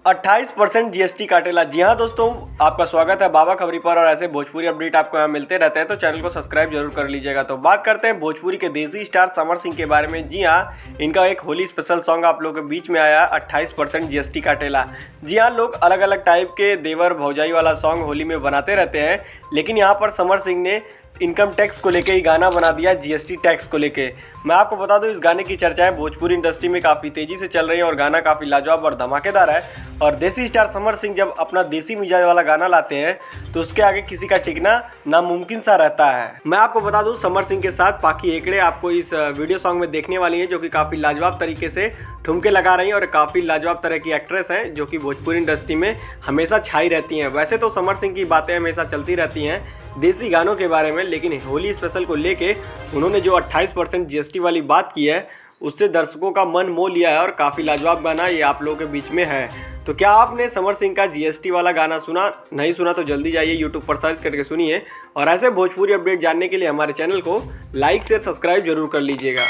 28% GST काटेला। जी हाँ दोस्तों, आपका स्वागत है बाबा खबरी पर और ऐसे भोजपुरी अपडेट आपको यहाँ मिलते रहते हैं, तो चैनल को सब्सक्राइब जरूर कर लीजिएगा। तो बात करते हैं भोजपुरी के देसी स्टार समर सिंह के बारे में। जी हाँ, इनका एक होली स्पेशल सॉन्ग आप लोगों के बीच में आया, 28% जीएसटी काटेला। जी हाँ, लोग अलग अलग टाइप के देवर भौजाई वाला सॉन्ग होली में बनाते रहते हैं, लेकिन यहाँ पर समर सिंह ने इनकम टैक्स को लेके ही गाना बना दिया, जीएसटी टैक्स को लेके। मैं आपको बता दूं, इस गाने की चर्चाएं भोजपुरी इंडस्ट्री में काफ़ी तेज़ी से चल रही हैं और गाना काफ़ी लाजवाब और धमाकेदार है। और देसी स्टार समर सिंह जब अपना देसी मिजाज वाला गाना लाते हैं तो उसके आगे किसी का टिकना नामुमकिन सा रहता है। मैं आपको बता दूं, समर सिंह के साथ पाखी हेकड़े आपको इस वीडियो सॉन्ग में देखने वाली हैं, जो कि काफ़ी लाजवाब तरीके से ठुमके लगा रही हैं और काफ़ी लाजवाब तरह की एक्ट्रेस हैं, जो कि भोजपुरी इंडस्ट्री में हमेशा छाई रहती हैं। वैसे तो समर सिंह की बातें हमेशा चलती रहती हैं देसी गानों के बारे में, लेकिन होली स्पेशल को लेके उन्होंने जो 28% जीएसटी वाली बात की है, उससे दर्शकों का मन मोह लिया है और काफ़ी लाजवाब गाना ये आप लोगों के बीच में है। तो क्या आपने समर सिंह का जीएसटी वाला गाना सुना? नहीं सुना तो जल्दी जाइए यूट्यूब पर सर्च करके सुनिए और ऐसे भोजपुरी अपडेट जानने के लिए हमारे चैनल को लाइक शेयर सब्सक्राइब जरूर कर लीजिएगा।